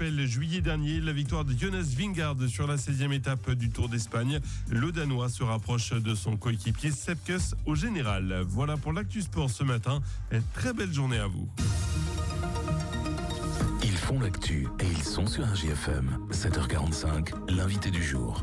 rappelle, juillet dernier, la victoire de Jonas Vingegaard sur la 16e étape du Tour d'Espagne. Le Danois se rapproche de son coéquipier Sepp Kuss au général. Voilà pour l'Actu Sport ce matin. Très belle journée à vous. Ils font l'actu et ils sont sur un GFM. 7h45, l'invité du jour.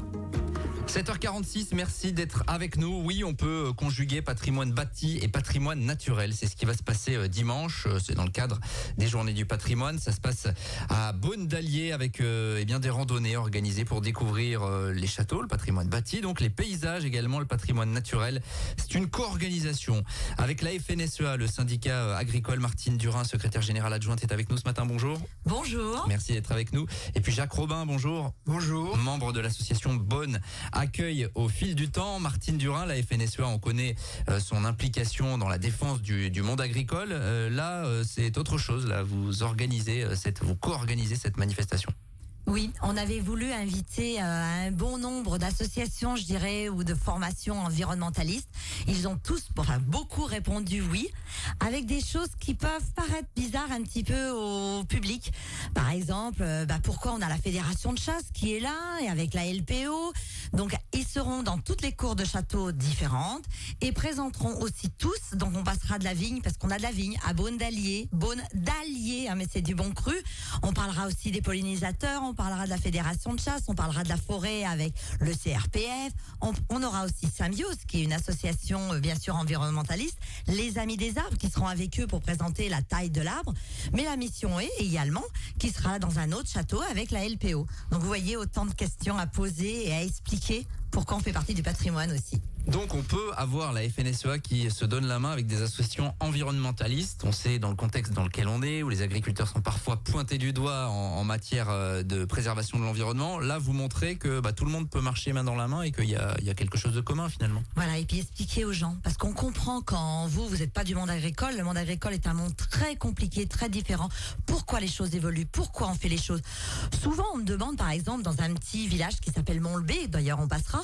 7h46, merci d'être avec nous. Oui, on peut conjuguer patrimoine bâti et patrimoine naturel. C'est ce qui va se passer dimanche. C'est dans le cadre des Journées du patrimoine. Ça se passe à Beaune d'Allier avec des randonnées organisées pour découvrir les châteaux, le patrimoine bâti, donc les paysages également, le patrimoine naturel. C'est une co-organisation avec la FNSEA, le syndicat agricole. Martine Durin, secrétaire générale adjointe, est avec nous ce matin. Bonjour. Bonjour. Merci d'être avec nous. Et puis Jacques Robin, bonjour. Bonjour. Membre de l'association Beaune Accueil au fil du temps. Martine Durin, la FNSEA, on connaît son implication dans la défense du monde agricole. Là, c'est autre chose. Là, vous co-organisez cette manifestation. Oui, on avait voulu inviter un bon nombre d'associations, je dirais, ou de formations environnementalistes. Ils ont tous, beaucoup répondu oui, avec des choses qui peuvent paraître bizarres un petit peu au public. Par exemple, pourquoi on a la Fédération de chasse qui est là, et avec la LPO. Donc, ils seront dans toutes les cours de châteaux différentes et présenteront aussi tous, donc on passera de la vigne, parce qu'on a de la vigne à Beaune d'Allier, mais c'est du bon cru. On parlera aussi des pollinisateurs, on parlera de la Fédération de chasse, on parlera de la forêt avec le CRPF. On aura aussi Symbiose, qui est une association bien sûr environnementaliste, les Amis des arbres qui seront avec eux pour présenter la taille de l'arbre. Mais la mission est également qui sera dans un autre château avec la LPO. Donc vous voyez, autant de questions à poser et à expliquer pourquoi on fait partie du patrimoine aussi. Donc on peut avoir la FNSEA qui se donne la main avec des associations environnementalistes. On sait dans le contexte dans lequel on est, où les agriculteurs sont parfois pointés du doigt en matière de préservation de l'environnement. Là, vous montrez que tout le monde peut marcher main dans la main et qu'il y a quelque chose de commun finalement. Voilà, et puis expliquer aux gens, parce qu'on comprend quand vous n'êtes pas du monde agricole. Le monde agricole est un monde très compliqué, très différent. Pourquoi les choses évoluent? Pourquoi on fait les choses? Souvent, on me demande, par exemple, dans un petit village qui s'appelle Montlbé, d'ailleurs on passera,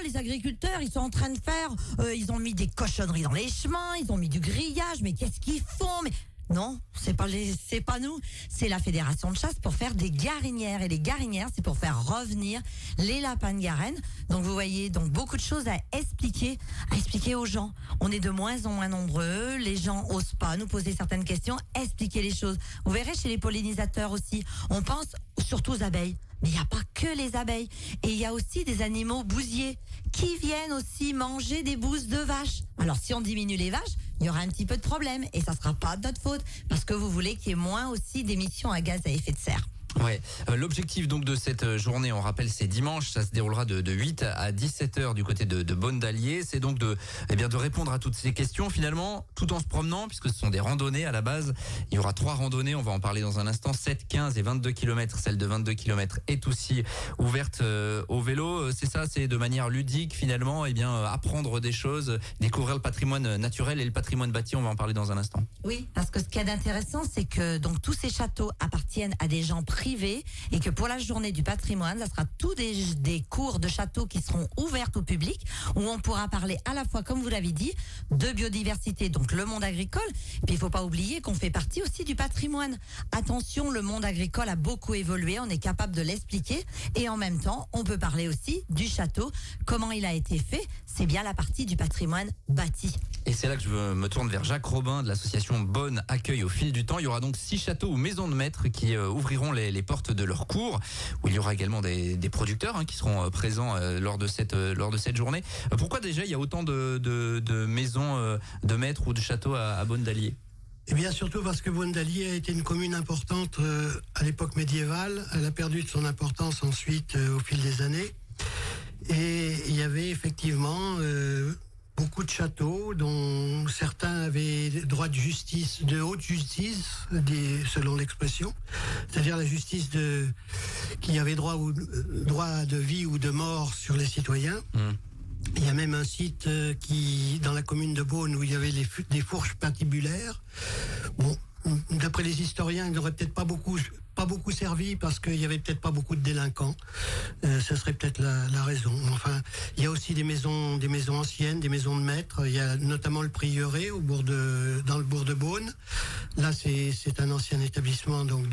les agriculteurs, ils sont en train de faire, ils ont mis des cochonneries dans les chemins, ils ont mis du grillage, mais qu'est-ce qu'ils font? Mais non, c'est pas nous, c'est la Fédération de chasse pour faire des garinières, et les garinières, c'est pour faire revenir les lapins de Garenne. Donc vous voyez, donc beaucoup de choses à expliquer aux gens. On est de moins en moins nombreux, les gens osent pas nous poser certaines questions, expliquer les choses. Vous verrez chez les pollinisateurs aussi, on pense surtout aux abeilles. Mais il n'y a pas que les abeilles. Et il y a aussi des animaux bousiers qui viennent aussi manger des bouses de vaches. Alors si on diminue les vaches, il y aura un petit peu de problème. Et ça ne sera pas de notre faute. Parce que vous voulez qu'il y ait moins aussi d'émissions à gaz à effet de serre. Ouais. L'objectif donc de cette journée, on rappelle, c'est dimanche, ça se déroulera de 8 à 17h du côté de Beaune d'Allier. C'est donc de répondre à toutes ces questions finalement, tout en se promenant, puisque ce sont des randonnées à la base. Il y aura 3 randonnées, on va en parler dans un instant, 7, 15 et 22 km. Celle de 22 km est aussi ouverte au vélo. C'est ça, c'est de manière ludique finalement, apprendre des choses, découvrir le patrimoine naturel et le patrimoine bâti, on va en parler dans un instant. Oui, parce que ce qu'il y a d'intéressant, c'est que donc tous ces châteaux appartiennent à des gens privés, et que pour la journée du patrimoine, ça sera tous des cours de châteaux qui seront ouverts au public, où on pourra parler à la fois, comme vous l'avez dit, de biodiversité, donc le monde agricole. Et puis il faut pas oublier qu'on fait partie aussi du patrimoine. Attention, le monde agricole a beaucoup évolué, on est capable de l'expliquer, et en même temps, on peut parler aussi du château, comment il a été fait. C'est bien la partie du patrimoine bâti. Et c'est là que je me tourne vers Jacques Robin de l'association Beaune Accueil au fil du temps. Il y aura donc 6 châteaux ou maisons de maîtres qui ouvriront les portes de leur cours, où il y aura également des producteurs qui seront présents lors de cette journée. Pourquoi déjà il y a autant de maisons de maîtres ou de châteaux à Beaune d'Allier? Eh bien, surtout parce que Beaune d'Allier a été une commune importante à l'époque médiévale. Elle a perdu de son importance ensuite au fil des années. Et il y avait effectivement beaucoup de châteaux dont certains avaient droit de justice, de haute justice, selon l'expression, c'est-à-dire la justice qui avait droit de vie ou de mort sur les citoyens. Il y a même un site dans la commune de Beaune où il y avait des fourches patibulaires. Bon, d'après les historiens, il n'aurait peut-être pas beaucoup servi parce qu'il y avait peut-être pas beaucoup de délinquants. Ce serait peut-être la raison. Enfin, il y a aussi des maisons anciennes, des maisons de maîtres. Il y a notamment le prieuré dans le bourg de Beaune. Là, c'est un ancien établissement, donc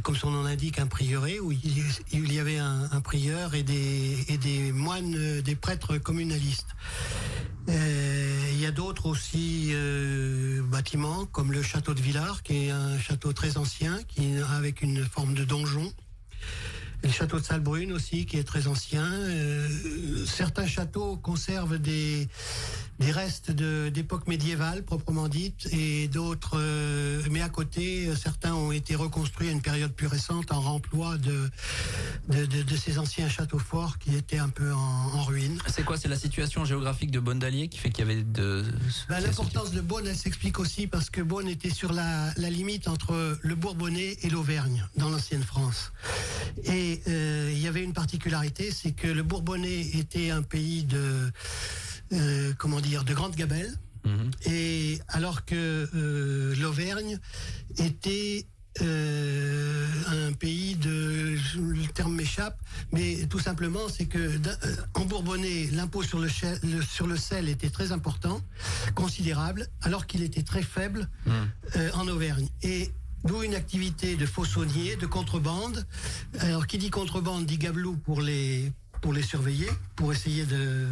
comme son nom l'indique, un prieuré où il y avait un prieur et des moines, des prêtres communalistes. Il y a d'autres aussi bâtiments comme le château de Villars, qui est un château très ancien, avec une forme de donjon. Le château de Salbrune aussi, qui est très ancien. Certains châteaux conservent des restes d'époque médiévale, proprement dite, et d'autres, mais à côté, certains ont été reconstruits à une période plus récente en remploi de ces anciens châteaux forts qui étaient un peu en ruine. C'est quoi? C'est la situation géographique de Beaune d'Allier qui fait qu'il y avait l'importance de Beaune, elle s'explique aussi parce que Beaune était sur la limite entre le Bourbonnais et l'Auvergne, dans l'ancienne France. Et il y avait une particularité, c'est que le Bourbonnais était un pays de grande gabelle, et alors que l'Auvergne était un pays le terme m'échappe, mais tout simplement c'est que en Bourbonnais, l'impôt sur le sel était très important, considérable, alors qu'il était très faible en Auvergne. Et d'où une activité de faussonniers, de contrebande. Alors, qui dit contrebande dit gabelou pour les surveiller, pour essayer de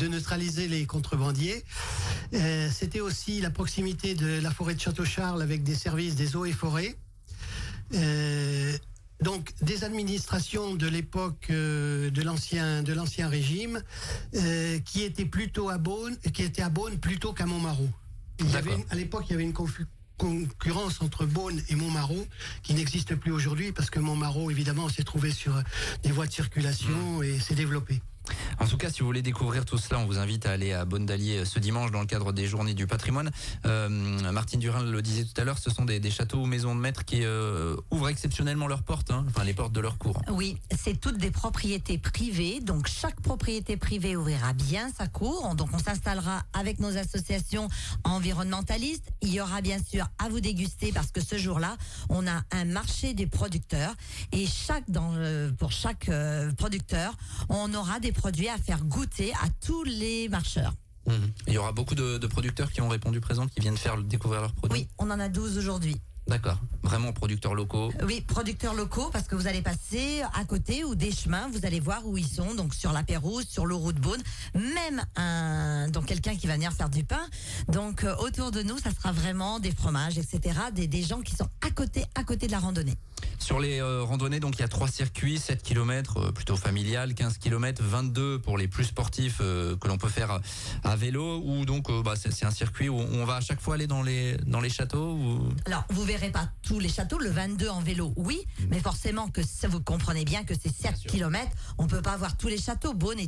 neutraliser les contrebandiers. C'était aussi la proximité de la forêt de Château-Charles avec des services des eaux et forêts. Donc, des administrations de l'époque de l'ancien régime qui étaient à Beaune plutôt qu'à Montmarault. À l'époque, il y avait une concurrence entre Beaune et Montmarault qui n'existe plus aujourd'hui parce que Montmarault, évidemment, s'est trouvé sur des voies de circulation et s'est développé. En tout cas, si vous voulez découvrir tout cela, on vous invite à aller à Beaune d'Allier ce dimanche dans le cadre des Journées du patrimoine. Martine Durin le disait tout à l'heure, ce sont des châteaux ou maisons de maîtres qui ouvrent exceptionnellement leurs portes, enfin les portes de leur cour. Oui, c'est toutes des propriétés privées, donc chaque propriété privée ouvrira bien sa cour. Donc on s'installera avec nos associations environnementalistes. Il y aura bien sûr à vous déguster parce que ce jour-là, on a un marché des producteurs et pour chaque producteur, on aura des produits à faire goûter à tous les marcheurs. Il y aura beaucoup de producteurs qui ont répondu présent, qui viennent faire découvrir leurs produits. Oui, on en a 12 aujourd'hui. D'accord, vraiment producteurs locaux. Oui, producteurs locaux, parce que vous allez passer à côté ou des chemins, vous allez voir où ils sont, donc sur la Pérouse, sur l'Auroute Beaune, même donc quelqu'un qui va venir faire du pain. Donc autour de nous, ça sera vraiment des fromages, etc., des gens qui sont à côté de la randonnée. Sur les randonnées, donc il y a 3 circuits, 7 km plutôt familial, 15 km, 22 pour les plus sportifs que l'on peut faire à vélo, ou donc c'est un circuit où on va à chaque fois aller dans les châteaux ou... Alors, vous verrez pas tous les châteaux, le 22 en vélo, oui, mais forcément que vous comprenez bien que c'est 7 km, on peut pas voir tous les châteaux. Beaune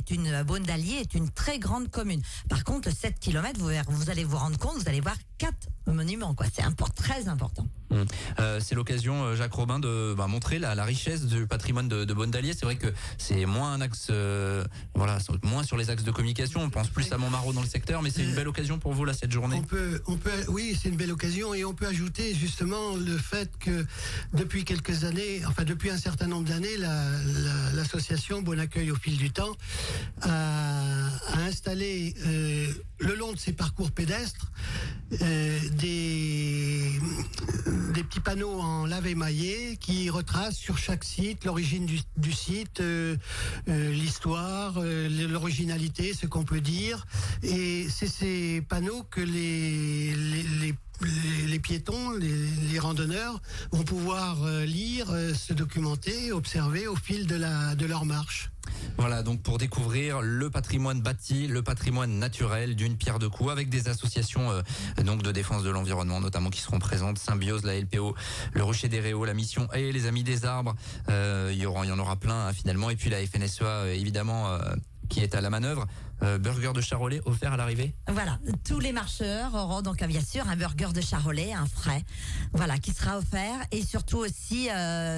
d'Allier est une très grande commune. Par contre, le 7 km, vous allez vous rendre compte, vous allez voir 4 monuments, quoi. C'est très important. C'est l'occasion, Jacques Robin, de montrer la richesse du patrimoine de Beaune d'Allier. C'est vrai que c'est moins un axe, moins sur les axes de communication. On pense plus à Montmarault dans le secteur, mais c'est une belle occasion pour vous là cette journée. Oui, c'est une belle occasion et on peut ajouter justement le fait que depuis quelques années, enfin depuis un certain nombre d'années, l'association Bon Accueil au fil du temps a installé le long de ses parcours pédestres des petits panneaux en lave émaillé qui retracent sur chaque site l'origine du site, l'histoire, l'originalité, ce qu'on peut dire. Et c'est ces panneaux que les piétons, les randonneurs vont pouvoir lire, se documenter, observer au fil de leur marche. Voilà, donc pour découvrir le patrimoine bâti, le patrimoine naturel d'une pierre deux coups, avec des associations donc de défense de l'environnement notamment qui seront présentes, Symbiose, la LPO, le Rucher des Réaux, la Mission et les Amis des Arbres. Il y en aura plein finalement, et puis la FNSEA évidemment qui est à la manœuvre. Burger de Charolais offert à l'arrivée. Voilà, tous les marcheurs auront donc bien sûr un burger de Charolais, un frais, voilà, qui sera offert, et surtout aussi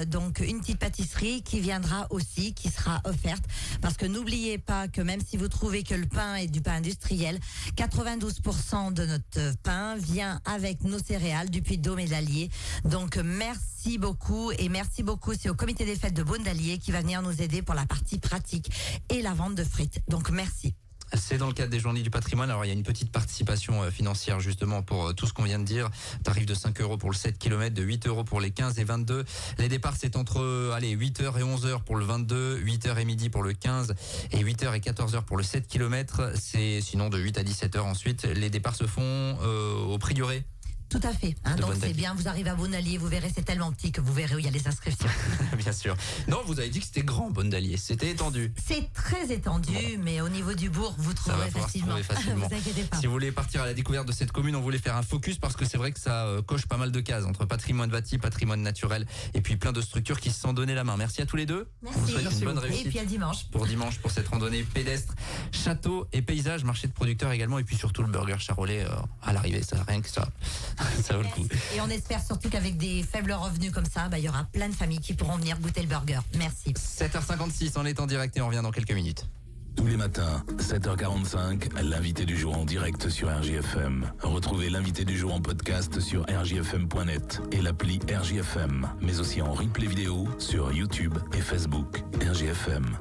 donc une petite pâtisserie qui viendra aussi, qui sera offerte, parce que n'oubliez pas que même si vous trouvez que le pain est du pain industriel, 92% de notre pain vient avec nos céréales du Puy-de-Dôme et de l'Allier. Donc merci beaucoup, et merci beaucoup, c'est au comité des fêtes de Beaune d'Allier qui va venir nous aider pour la partie pratique et la vente de frites. Donc merci. C'est dans le cadre des Journées du patrimoine. Alors il y a une petite participation financière justement pour tout ce qu'on vient de dire. Tarif de 5 € pour le 7 km, de 8 € pour les 15 et 22. Les départs c'est entre 8h et 11h pour le 22, 8h et midi pour le 15 et 8h et 14h pour le 7 km. C'est sinon de 8 à 17h ensuite. Les départs se font au Prieuré. Tout à fait. Donc c'est bien, vous arrivez à Beaune d'Allier, vous verrez, c'est tellement petit que vous verrez où il y a les inscriptions. Bien sûr. Non, vous avez dit que c'était grand, Beaune d'Allier. C'était étendu. C'est très étendu, mais au niveau du bourg, vous trouverez facilement. Vous inquiétez pas. Si vous voulez partir à la découverte de cette commune, on voulait faire un focus parce que c'est vrai que ça coche pas mal de cases entre patrimoine bâti, patrimoine naturel et puis plein de structures qui se sont donné la main. Merci à tous les deux. Merci. On vous souhaite une bonne réussite. Et puis à dimanche. Pour dimanche, pour cette randonnée pédestre, château et paysage, marché de producteurs également, et puis surtout le burger Charolais à l'arrivée. Ça, rien que ça, ça vaut le coup. Et on espère surtout qu'avec des faibles revenus comme ça, il y aura plein de familles qui pourront venir goûter le burger. Merci. 7h56, on est en direct et on revient dans quelques minutes. Tous les matins, 7h45, l'invité du jour en direct sur RJFM. Retrouvez l'invité du jour en podcast sur rjfm.net et l'appli RJFM, mais aussi en replay vidéo sur YouTube et Facebook. RJFM.